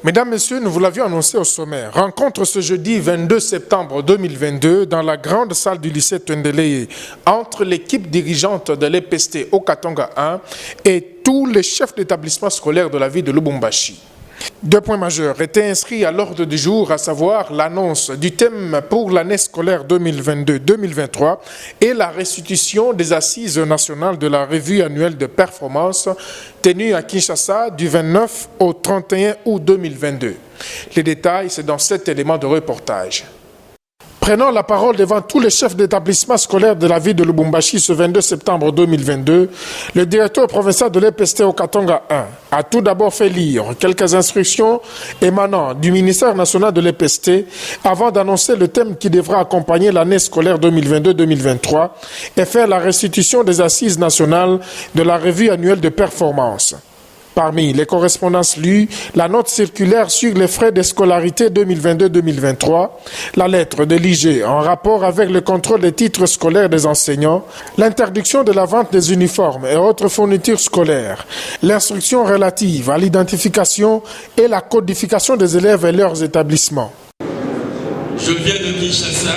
Mesdames, Messieurs, nous vous l'avions annoncé au sommaire. Rencontre ce jeudi 22 septembre 2022 dans la grande salle du lycée Twendeleye entre l'équipe dirigeante de l'EPST Okatonga 1 et tous les chefs d'établissement scolaire de la ville de Lubumbashi. 2 points majeurs étaient inscrits à l'ordre du jour, à savoir l'annonce du thème pour l'année scolaire 2022-2023 et la restitution des assises nationales de la revue annuelle de performance tenue à Kinshasa du 29 au 31 août 2022. Les détails, c'est dans cet élément de reportage. Prenant la parole devant tous les chefs d'établissement scolaire de la ville de Lubumbashi ce 22 septembre 2022, le directeur provincial de l'EPST Okatonga 1 a tout d'abord fait lire quelques instructions émanant du ministère national de l'EPST avant d'annoncer le thème qui devra accompagner l'année scolaire 2022-2023 et faire la restitution des assises nationales de la revue annuelle de performance. Parmi les correspondances lues, la note circulaire sur les frais de scolarité 2022-2023, la lettre de l'IG en rapport avec le contrôle des titres scolaires des enseignants, l'interdiction de la vente des uniformes et autres fournitures scolaires, l'instruction relative à l'identification et la codification des élèves et leurs établissements. Je viens de Kinshasa,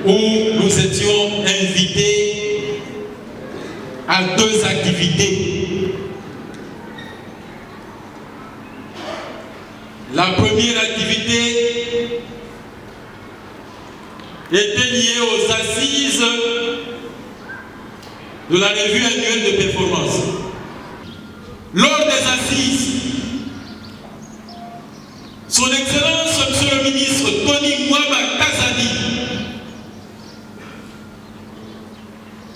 où nous étions invités à 2 activités. La première activité était liée aux assises de la revue annuelle de performance. Lors des assises, Son Excellence, Monsieur le ministre Tony Mwaba Kazadi,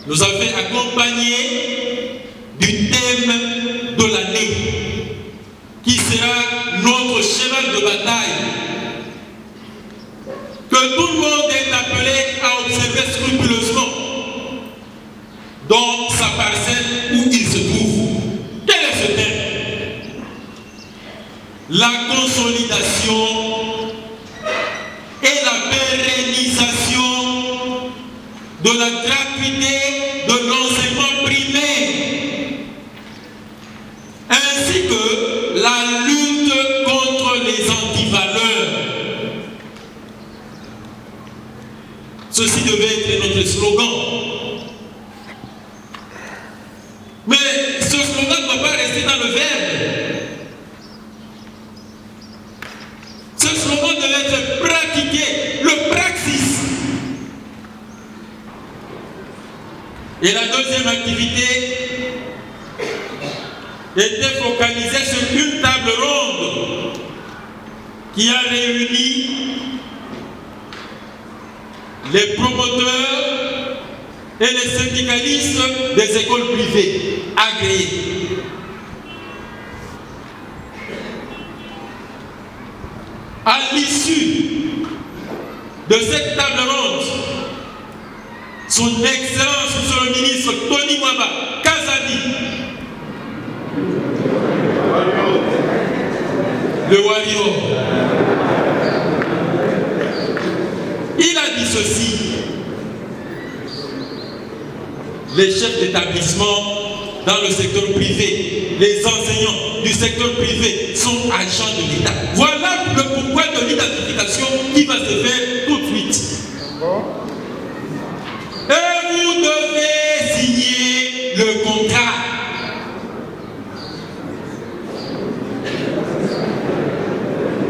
nous avait accompagnés du thème de l'année, qui sera notre cheval de bataille, que tout le monde est appelé à observer scrupuleusement dans sa parcelle où il se trouve. Quel est ce thème? La consolidation et la pérennisation de la gratuité de l'enseignement primaire, ainsi que la lutte contre les antivaleurs. Ceci devait être notre slogan. Mais ce slogan ne doit pas rester dans le verbe. Ce slogan devait être pratiqué, le praxis. Et la deuxième activité était focalisée sur une table ronde qui a réuni les promoteurs et les syndicalistes des écoles privées agréées. À l'issue de cette table ronde, Son Excellence, Monsieur le ministre Tony Mwaba Kazadi, le Wario, il a dit ceci: les chefs d'établissement dans le secteur privé, les enseignants du secteur privé sont agents de l'État. Voilà le pourquoi de l'identification qui va se faire tout de suite. Et vous devez signer le contrat.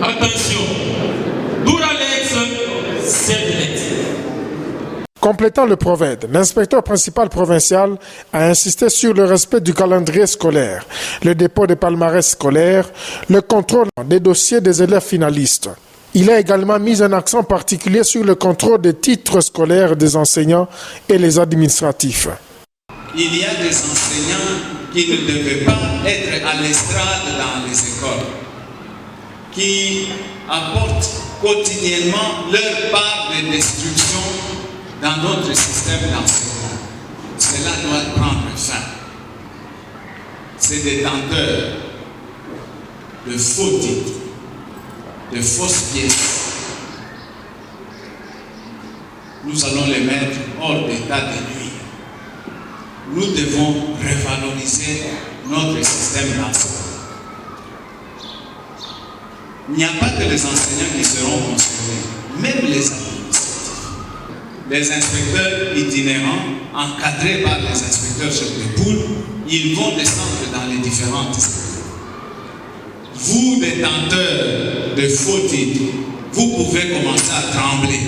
Attention, Duralex, Cedlex. Complétant le PROVED, l'inspecteur principal provincial a insisté sur le respect du calendrier scolaire, le dépôt des palmarès scolaires, le contrôle des dossiers des élèves finalistes. Il a également mis un accent particulier sur le contrôle des titres scolaires des enseignants et les administratifs. Il y a des enseignants qui ne devaient pas être à l'estrade dans les écoles, qui apportent quotidiennement leur part de destruction dans notre système d'enseignement. Cela doit prendre fin. C'est des tenteurs de faux titres, de fausses pièces. Nous allons les mettre hors d'état de nuire. Nous devons revaloriser notre système d'enseignement. il n'y a pas que les enseignants qui seront concernés, même les administratifs. Les inspecteurs itinérants, encadrés par les inspecteurs chefs de poule, ils vont descendre dans les différentes écoles. Vous, détenteurs de faux titres, vous pouvez commencer à trembler.